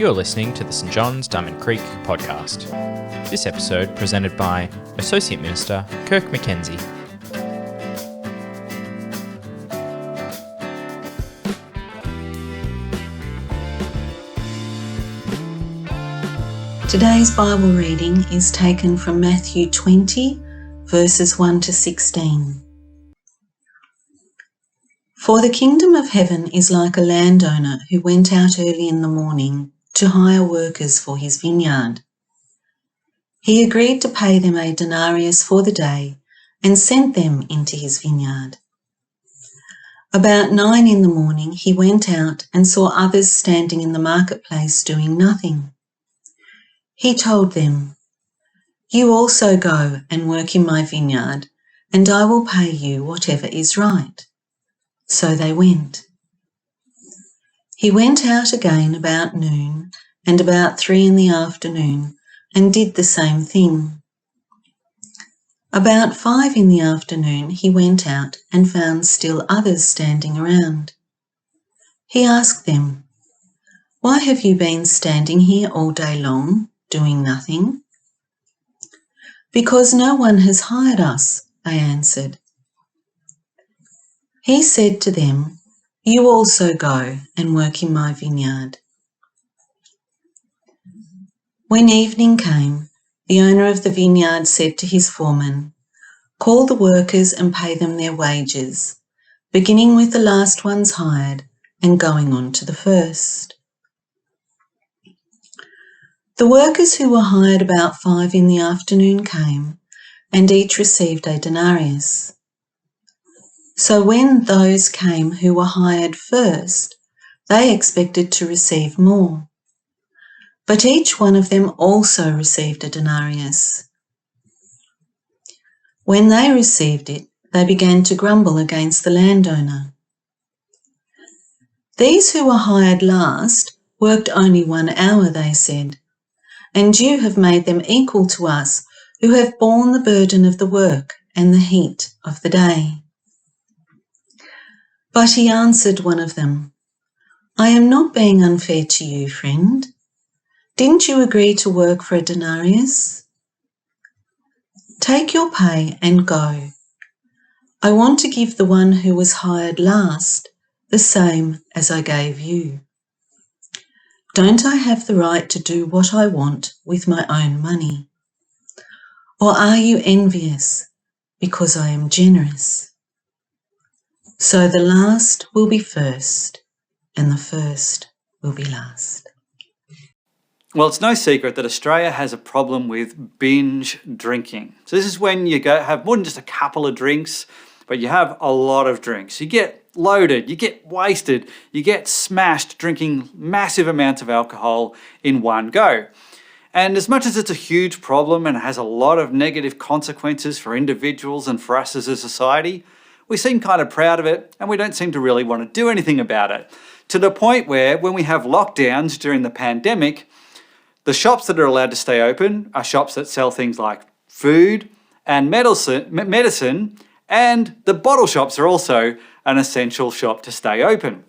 You're listening to the St John's Diamond Creek podcast. This episode presented by Associate Minister Kirk Mackenzie. Today's Bible reading is taken from Matthew 20, verses 1 to 16. For the kingdom of heaven is like a landowner who went out early in the morning to hire workers for his vineyard. He agreed to pay them a denarius for the day and sent them into his vineyard. About 9 in the morning he went out and saw others standing in the marketplace doing nothing. He told them, "You also go and work in my vineyard, and I will pay you whatever is right." So they went. He went out again about noon and about 3 in the afternoon and did the same thing. About 5 in the afternoon he went out and found still others standing around. He asked them, "Why have you been standing here all day long, doing nothing?" "Because no one has hired us," they answered. He said to them, "You also go and work in my vineyard." When evening came, the owner of the vineyard said to his foreman, "Call the workers and pay them their wages, beginning with the last ones hired and going on to the first." The workers who were hired about 5 in the afternoon came, and each received a denarius. So when those came who were hired first, they expected to receive more. But each one of them also received a denarius. When they received it, they began to grumble against the landowner. "These who were hired last worked only 1 hour," they said, "and you have made them equal to us who have borne the burden of the work and the heat of the day." But he answered one of them, "I am not being unfair to you, friend. Didn't you agree to work for a denarius? Take your pay and go. I want to give the one who was hired last the same as I gave you. Don't I have the right to do what I want with my own money? Or are you envious because I am generous? So the last will be first, and the first will be last." Well, it's no secret that Australia has a problem with binge drinking. So this is when you have more than just a couple of drinks, but you have a lot of drinks. You get loaded, you get wasted, you get smashed drinking massive amounts of alcohol in one go. And as much as it's a huge problem and has a lot of negative consequences for individuals and for us as a society, we seem kind of proud of it and we don't seem to really want to do anything about it. To the point where when we have lockdowns during the pandemic, the shops that are allowed to stay open are shops that sell things like food and medicine, and the bottle shops are also an essential shop to stay open.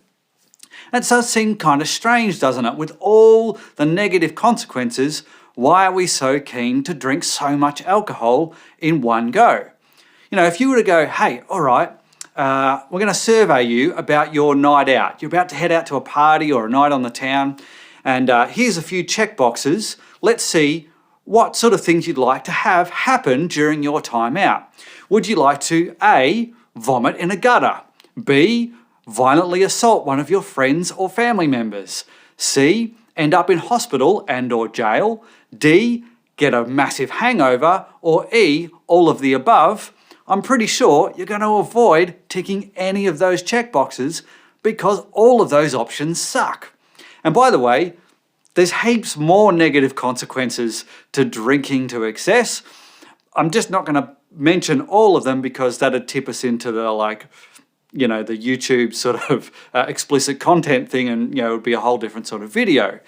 And so it seems kind of strange, doesn't it? With all the negative consequences, why are we so keen to drink so much alcohol in one go? You know, if you were to go, "Hey, all right, we're going to survey you about your night out. You're about to head out to a party or a night on the town, and here's a few check boxes. Let's see what sort of things you'd like to have happen during your time out. Would you like to A, vomit in a gutter, B, violently assault one of your friends or family members, C, end up in hospital and or jail, D, get a massive hangover, or E, all of the above?" I'm pretty sure you're going to avoid ticking any of those checkboxes because all of those options suck. And by the way, there's heaps more negative consequences to drinking to excess. I'm just not going to mention all of them because that'd tip us into the the YouTube sort of explicit content thing, and it would be a whole different sort of video.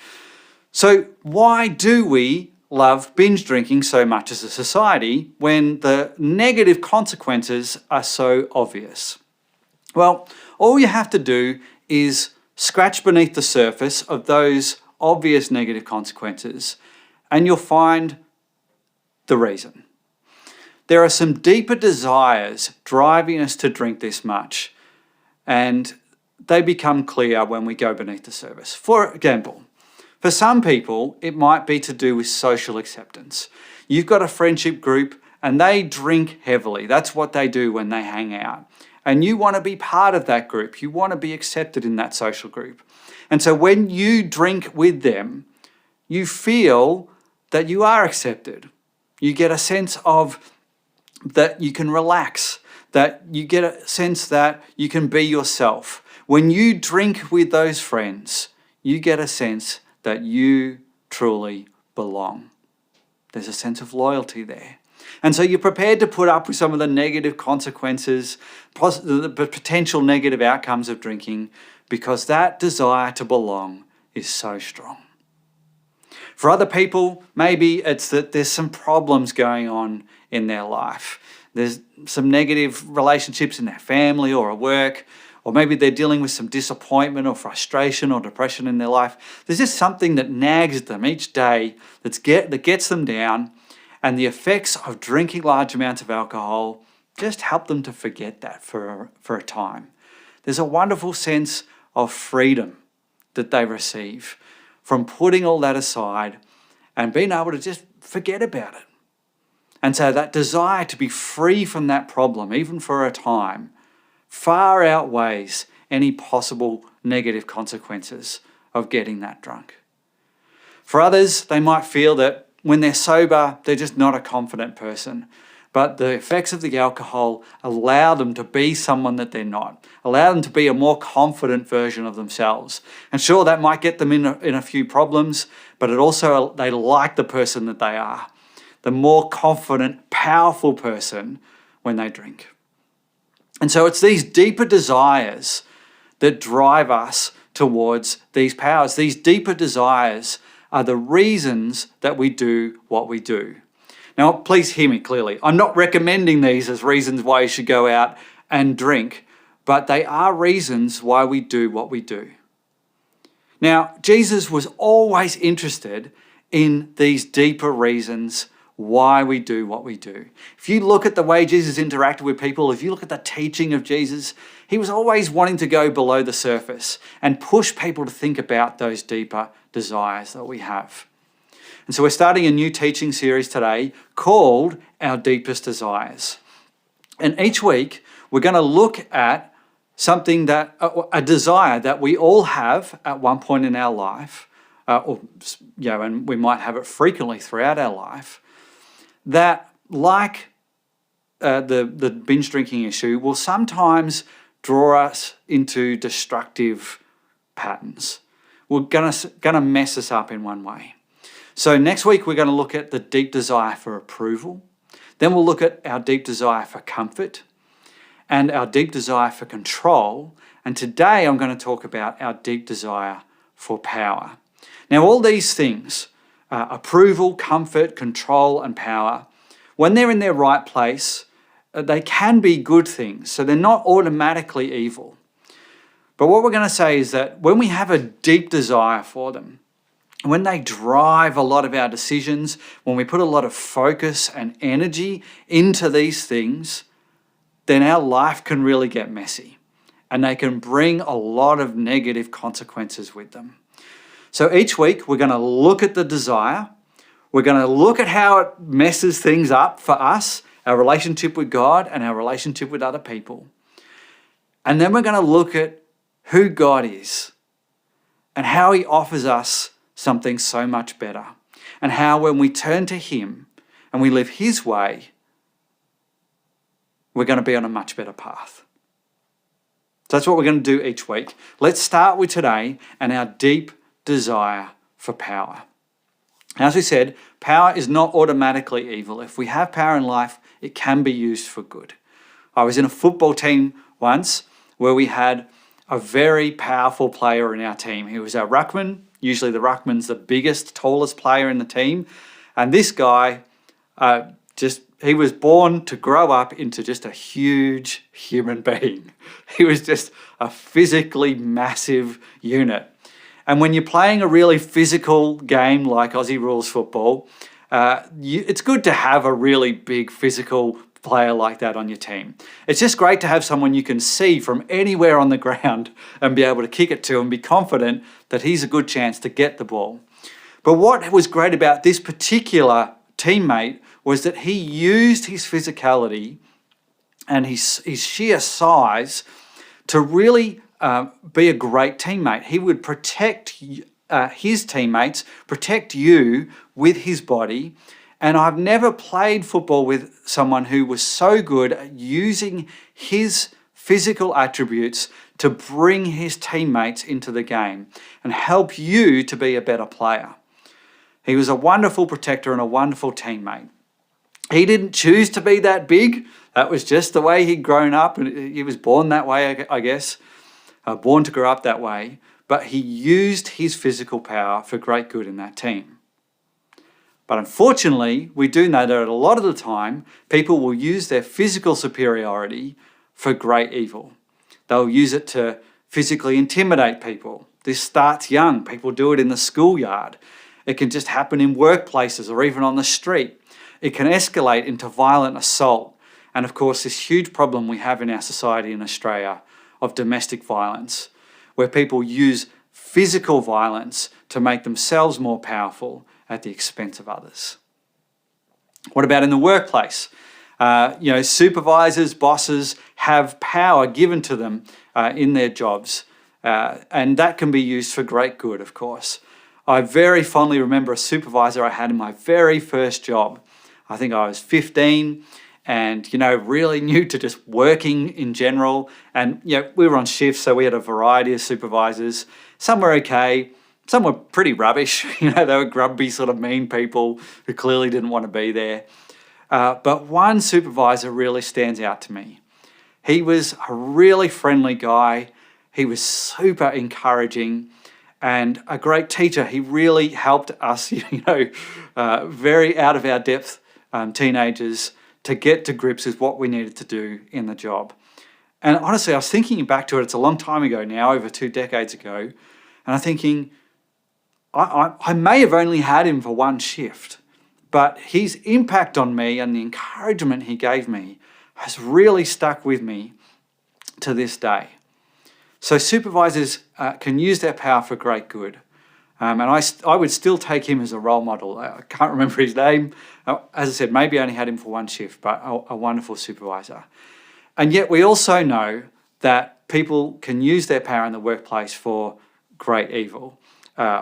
So why do we love binge drinking so much as a society when the negative consequences are so obvious? Well, all you have to do is scratch beneath the surface of those obvious negative consequences, and you'll find the reason. There are some deeper desires driving us to drink this much, and they become clear when we go beneath the surface. For example, for some people, it might be to do with social acceptance. You've got a friendship group and they drink heavily. That's what they do when they hang out. And you want to be part of that group. You want to be accepted in that social group. And so when you drink with them, you feel that you are accepted. You get a sense of that you can relax, that you get a sense that you can be yourself. When you drink with those friends, you get a sense that you truly belong. There's a sense of loyalty there. And so you're prepared to put up with some of the negative consequences, the potential negative outcomes of drinking, because that desire to belong is so strong. For other people, maybe it's that there's some problems going on in their life. There's some negative relationships in their family or at work, or maybe they're dealing with some disappointment or frustration or depression in their life. There's just something that nags them each day that gets them down, and the effects of drinking large amounts of alcohol just help them to forget that for a time. There's a wonderful sense of freedom that they receive from putting all that aside and being able to just forget about it. And so that desire to be free from that problem, even for a time, far outweighs any possible negative consequences of getting that drunk. For others, they might feel that when they're sober, they're just not a confident person. But the effects of the alcohol allow them to be someone that they're not, allow them to be a more confident version of themselves. And sure, that might get them in a few problems, but it also, they like the person that they are, the more confident, powerful person when they drink. And so it's these deeper desires that drive us towards these powers. These deeper desires are the reasons that we do what we do. Now, please hear me clearly. I'm not recommending these as reasons why you should go out and drink, but they are reasons why we do what we do. Now, Jesus was always interested in these deeper reasons why we do what we do. If you look at the way Jesus interacted with people, if you look at the teaching of Jesus, he was always wanting to go below the surface and push people to think about those deeper desires that we have. And so we're starting a new teaching series today called Our Deepest Desires. And each week we're going to look at something that, a desire that we all have at one point in our life, and we might have it frequently throughout our life, that, like the binge drinking issue, will sometimes draw us into destructive patterns. We're gonna mess us up in one way. So next week we're going to look at the deep desire for approval. Then we'll look at our deep desire for comfort and our deep desire for control. And today I'm going to talk about our deep desire for power. Now, all these things, approval, comfort, control, and power, when they're in their right place, they can be good things. So they're not automatically evil. But what we're going to say is that when we have a deep desire for them, when they drive a lot of our decisions, when we put a lot of focus and energy into these things, then our life can really get messy and they can bring a lot of negative consequences with them. So each week we're going to look at the desire. We're going to look at how it messes things up for us, our relationship with God and our relationship with other people. And then we're going to look at who God is and how he offers us something so much better, and how when we turn to him and we live his way, we're going to be on a much better path. So that's what we're going to do each week. Let's start with today and our deep desire for power. As we said, power is not automatically evil. If we have power in life, it can be used for good. I was in a football team once where we had a very powerful player in our team. He was our ruckman. Usually the ruckman's the biggest, tallest player in the team. And this guy just he was born to grow up into just a huge human being. He was just a physically massive unit. And when you're playing a really physical game like Aussie rules football, it's good to have a really big physical player like that on your team. It's just great to have someone you can see from anywhere on the ground and be able to kick it to and be confident that he's a good chance to get the ball. But what was great about this particular teammate was that he used his physicality and his sheer size to really be a great teammate. He would protect his teammates, protect you with his body. And I've never played football with someone who was so good at using his physical attributes to bring his teammates into the game and help you to be a better player. He was a wonderful protector and a wonderful teammate. He didn't choose to be that big. That was just the way he'd grown up, and he was born that way, I guess, born to grow up that way. But he used his physical power for great good in that team. But unfortunately, we do know that a lot of the time, people will use their physical superiority for great evil. They'll use it to physically intimidate people. This starts young. People do it in the schoolyard. It can just happen in workplaces or even on the street. It can escalate into violent assault. And of course, this huge problem we have in our society in Australia of domestic violence, where people use physical violence to make themselves more powerful at the expense of others. What about in the workplace? Supervisors, bosses have power given to them in their jobs, and that can be used for great good, of course. I very fondly remember a supervisor I had in my very first job. I think I was 15 and, really new to just working in general. And, we were on shifts, so we had a variety of supervisors. Some were okay. Some were pretty rubbish. They were grubby, sort of mean people who clearly didn't want to be there. But one supervisor really stands out to me. He was a really friendly guy. He was super encouraging and a great teacher. He really helped us, very out of our depth teenagers to get to grips with what we needed to do in the job. And honestly, I was thinking back to it. It's a long time ago now, over 2 decades ago. And I'm thinking, I may have only had him for one shift, but his impact on me and the encouragement he gave me has really stuck with me to this day. So supervisors can use their power for great good. And I would still take him as a role model. I can't remember his name. As I said, maybe I only had him for one shift, but a wonderful supervisor. And yet we also know that people can use their power in the workplace for great evil.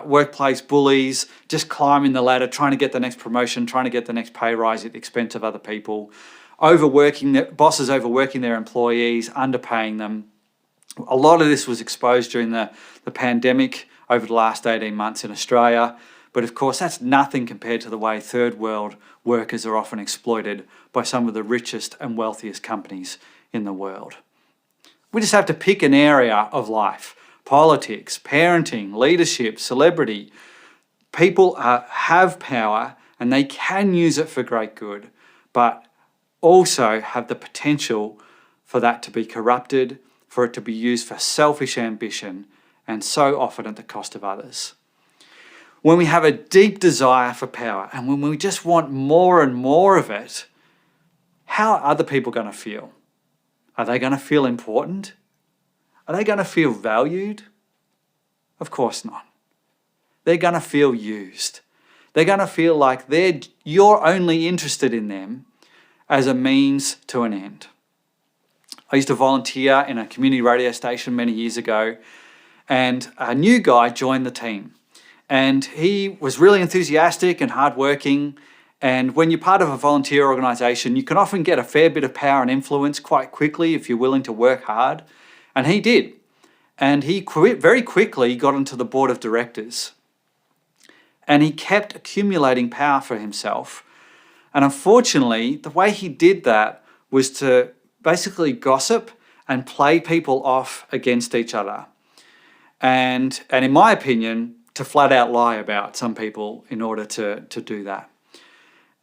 Workplace bullies, just climbing the ladder, trying to get the next promotion, trying to get the next pay rise at the expense of other people. Bosses overworking their employees, underpaying them. A lot of this was exposed during the pandemic over the last 18 months in Australia. But of course, that's nothing compared to the way third world workers are often exploited by some of the richest and wealthiest companies in the world. We just have to pick an area of life: politics, parenting, leadership, celebrity. People have power and they can use it for great good, but also have the potential for that to be corrupted, for it to be used for selfish ambition, and so often at the cost of others. When we have a deep desire for power and when we just want more and more of it, how are other people going to feel? Are they going to feel important? Are they going to feel valued? Of course not. They're going to feel used. They're going to feel like you're only interested in them as a means to an end. I used to volunteer in a community radio station many years ago, and a new guy joined the team. And he was really enthusiastic and hardworking. And when you're part of a volunteer organisation, you can often get a fair bit of power and influence quite quickly if you're willing to work hard. And he did. And he very quickly got into the board of directors. And he kept accumulating power for himself. And unfortunately, the way he did that was to basically gossip and play people off against each other. And in my opinion, to flat out lie about some people in order to do that.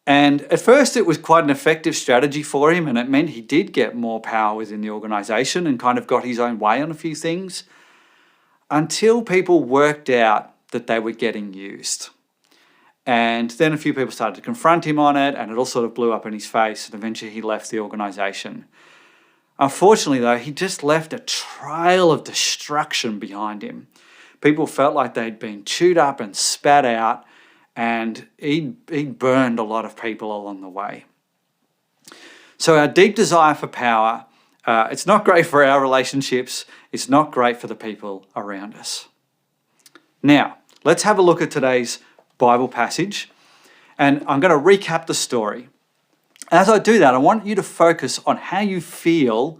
And at first it was quite an effective strategy for him, and it meant he did get more power within the organisation and kind of got his own way on a few things, until people worked out that they were getting used. And then a few people started to confront him on it, and it all sort of blew up in his face, and eventually he left the organisation. Unfortunately, though, he just left a trail of destruction behind him. People felt like they'd been chewed up and spat out, and he burned a lot of people along the way. So our deep desire for power, it's not great for our relationships. It's not great for the people around us. Now, let's have a look at today's Bible passage, and I'm going to recap the story. As I do that, I want you to focus on how you feel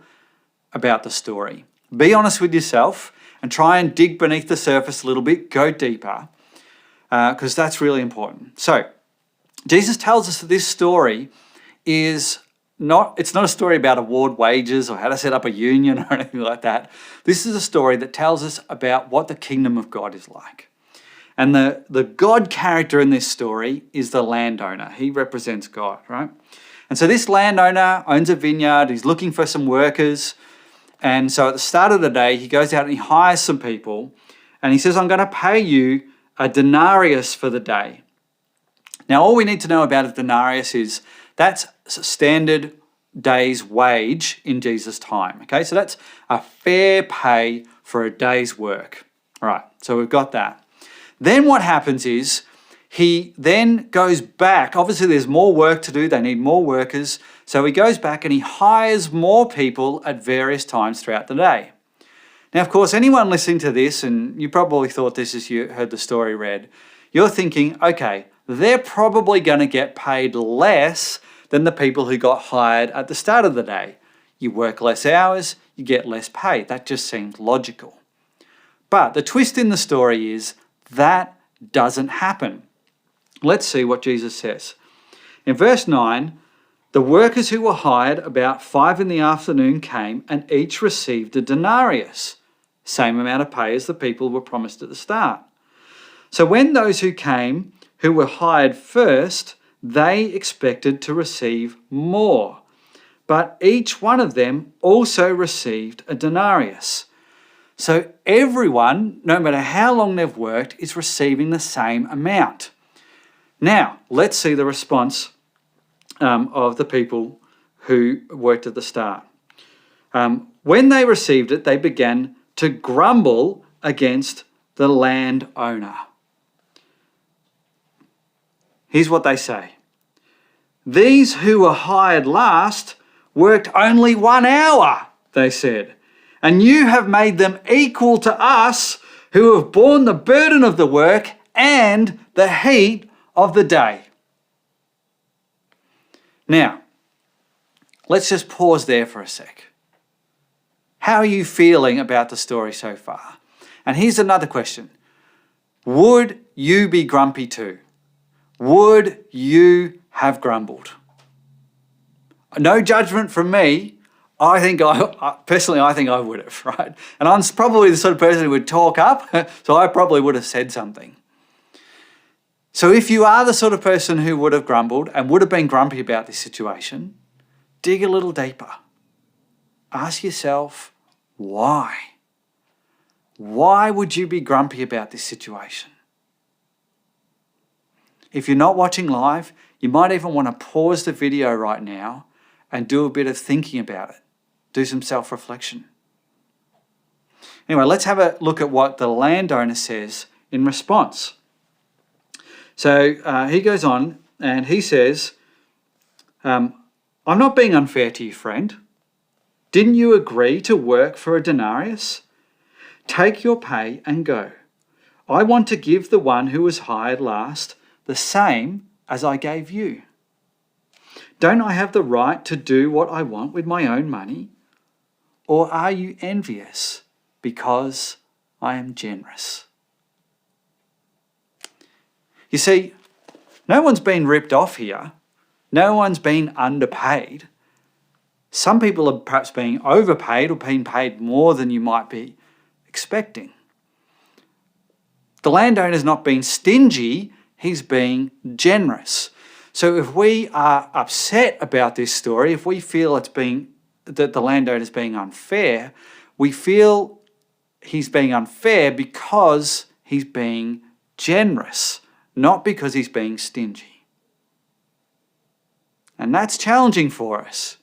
about the story. Be honest with yourself and try and dig beneath the surface a little bit, go deeper, because that's really important. So, Jesus tells us that this story it's not a story about award wages or how to set up a union or anything like that. This is a story that tells us about what the kingdom of God is like. And the God character in this story is the landowner. He represents God, right? And so this landowner owns a vineyard. He's looking for some workers. And so at the start of the day, he goes out and he hires some people. And he says, I'm going to pay you a denarius for the day. Now, all we need to know about a denarius is that's a standard day's wage in Jesus' time. Okay, so that's a fair pay for a day's work. All right, so we've got that. Then what happens is he then goes back. Obviously, there's more work to do. They need more workers. So he goes back and he hires more people at various times throughout the day. Now, of course, anyone listening to this, and you probably thought this as you heard the story read, you're thinking, okay, they're probably going to get paid less than the people who got hired at the start of the day. You work less hours, you get less pay. That just seems logical. But the twist in the story is that doesn't happen. Let's see what Jesus says. In verse 9, the workers who were hired about 5 p.m. came and each received a denarius, same amount of pay as the people were promised at the start. So when those who came, who were hired first, they expected to receive more. But each one of them also received a denarius. So everyone, no matter how long they've worked, is receiving the same amount. Now, let's see the response of the people who worked at the start. When they received it, they began to grumble against the landowner. Here's what they say. These who were hired last worked only 1 hour, they said, and you have made them equal to us who have borne the burden of the work and the heat of the day. Now, let's just pause there for a sec. How are you feeling about the story so far? And here's another question. Would you be grumpy too? Would you have grumbled? No judgment from me. I think I would have, right? And I'm probably the sort of person who would talk up, so I probably would have said something. So if you are the sort of person who would have grumbled and would have been grumpy about this situation, dig a little deeper. Ask yourself, why? Why would you be grumpy about this situation? If you're not watching live, you might even want to pause the video right now and do a bit of thinking about it. Do some self-reflection. Anyway, let's have a look at what the landowner says in response. So he goes on and he says, I'm not being unfair to you, friend. Didn't you agree to work for a denarius? Take your pay and go. I want to give the one who was hired last the same as I gave you. Don't I have the right to do what I want with my own money? Or are you envious because I am generous? You see, no one's been ripped off here. No one's been underpaid. Some people are perhaps being overpaid or being paid more than you might be expecting. The landowner's not being stingy, he's being generous. So if we are upset about this story, if we feel that the landowner is being unfair, we feel he's being unfair because he's being generous, not because he's being stingy. And that's challenging for us.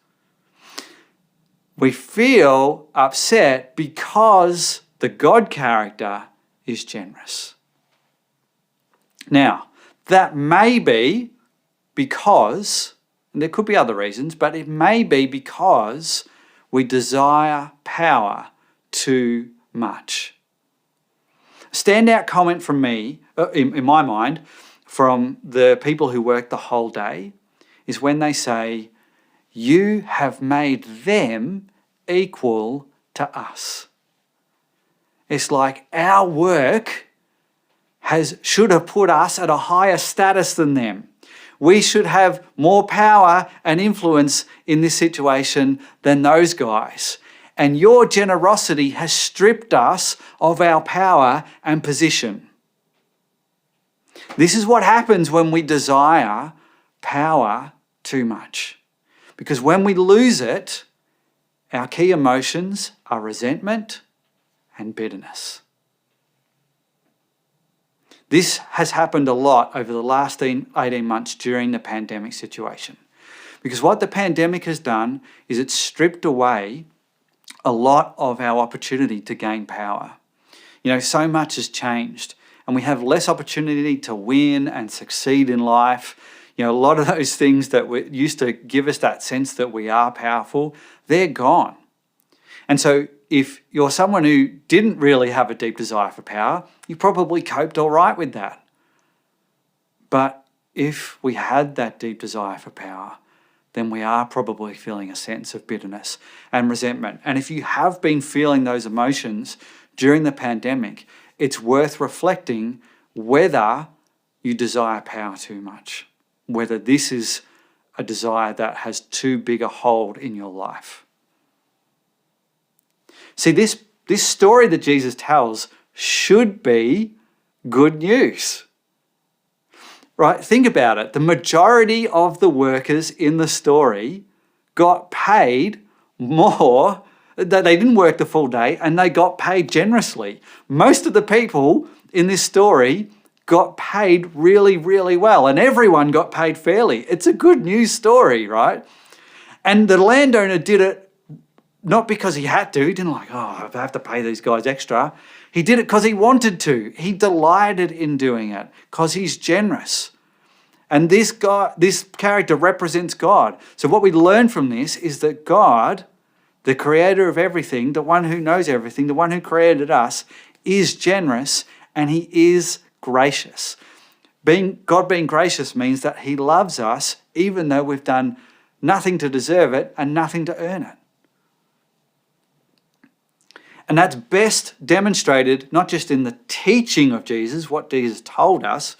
We feel upset because the God character is generous. Now, that may be because, and there could be other reasons, but it may be because we desire power too much. A standout comment from me, in my mind, from the people who work the whole day is when they say, "You have made them equal to us." It's like our work should have put us at a higher status than them. We should have more power and influence in this situation than those guys. And your generosity has stripped us of our power and position. This is what happens when we desire power too much. Because when we lose it, our key emotions are resentment and bitterness. This has happened a lot over the last 18 months during the pandemic situation. Because what the pandemic has done is it's stripped away a lot of our opportunity to gain power. So much has changed and we have less opportunity to win and succeed in life. A lot of those things that used to give us that sense that we are powerful, they're gone. And so if you're someone who didn't really have a deep desire for power, you probably coped all right with that. But if we had that deep desire for power, then we are probably feeling a sense of bitterness and resentment. And if you have been feeling those emotions during the pandemic, it's worth reflecting whether you desire power too much, whether this is a desire that has too big a hold in your life. See, this story that Jesus tells should be good news. Right? Think about it. The majority of the workers in the story got paid more. They didn't work the full day and they got paid generously. Most of the people in this story got paid really, really well and everyone got paid fairly. It's a good news story, right? And the landowner did it not because he had to. He didn't I have to pay these guys extra. He did it because he wanted to. He delighted in doing it because he's generous. And this character represents God. So what we learn from this is that God, the creator of everything, the one who knows everything, the one who created us, is generous and he is gracious. God being gracious means that he loves us even though we've done nothing to deserve it and nothing to earn it. And that's best demonstrated not just in the teaching of Jesus, what Jesus told us,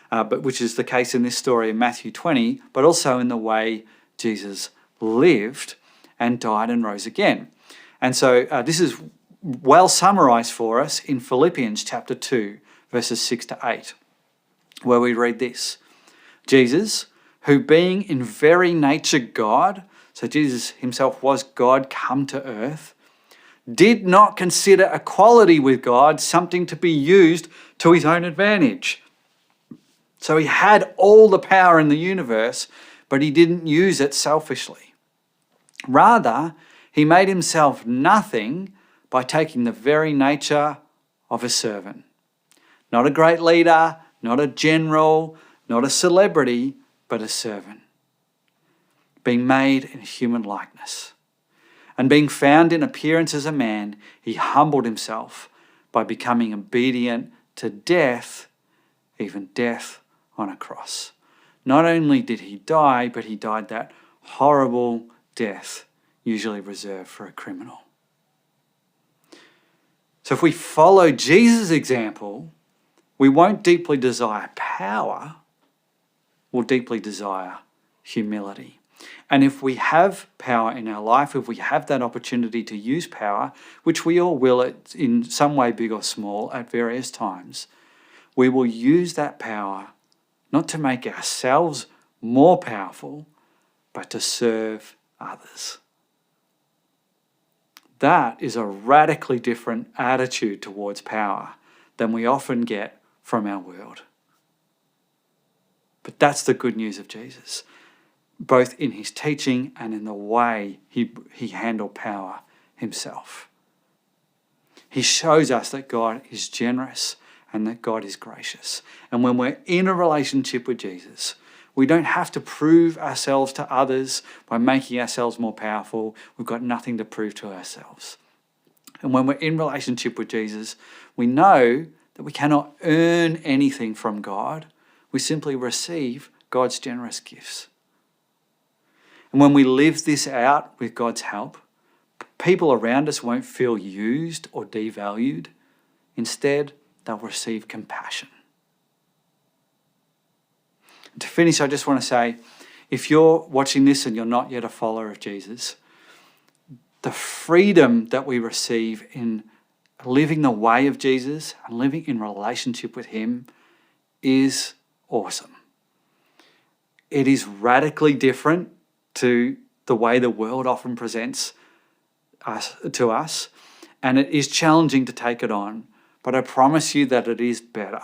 but which is the case in this story in Matthew 20, but also in the way Jesus lived and died and rose again. And so this is well summarized for us in Philippians chapter 2, verses 6 to 8, where we read this. Jesus, who being in very nature God, so Jesus himself was God come to earth, did not consider equality with God something to be used to his own advantage. So he had all the power in the universe, but he didn't use it selfishly. Rather, he made himself nothing by taking the very nature of a servant. Not a great leader, not a general, not a celebrity, but a servant. Being made in human likeness. And being found in appearance as a man, he humbled himself by becoming obedient to death, even death on a cross. Not only did he die, but he died that horrible death usually reserved for a criminal. So if we follow Jesus' example, we won't deeply desire power, we'll deeply desire humility. And if we have power in our life, if we have that opportunity to use power, which we all will in some way, big or small, at various times, we will use that power not to make ourselves more powerful, but to serve others. That is a radically different attitude towards power than we often get from our world. But that's the good news of Jesus, both in his teaching and in the way he handled power himself. He shows us that God is generous and that God is gracious. And when we're in a relationship with Jesus, we don't have to prove ourselves to others by making ourselves more powerful. We've got nothing to prove to ourselves. And when we're in relationship with Jesus, we know that we cannot earn anything from God. We simply receive God's generous gifts. And when we live this out with God's help, people around us won't feel used or devalued. Instead, they'll receive compassion. And to finish, I just want to say, if you're watching this and you're not yet a follower of Jesus, the freedom that we receive in living the way of Jesus and living in relationship with him is awesome. It is radically different to the way the world often presents to us, and it is challenging to take it on, but I promise you that it is better.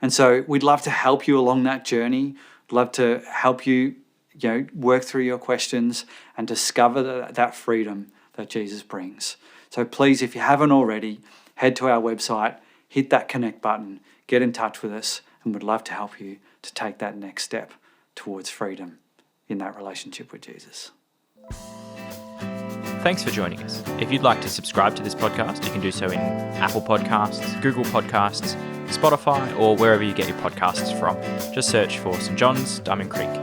And so we'd love to help you along that journey. We'd love to help you, work through your questions and discover that freedom that Jesus brings. So please, if you haven't already, head to our website, hit that connect button, get in touch with us, and we'd love to help you to take that next step towards freedom in that relationship with Jesus. Thanks for joining us. If you'd like to subscribe to this podcast, you can do so in Apple Podcasts, Google Podcasts, Spotify, or wherever you get your podcasts from. Just search for St. John's, Diamond Creek.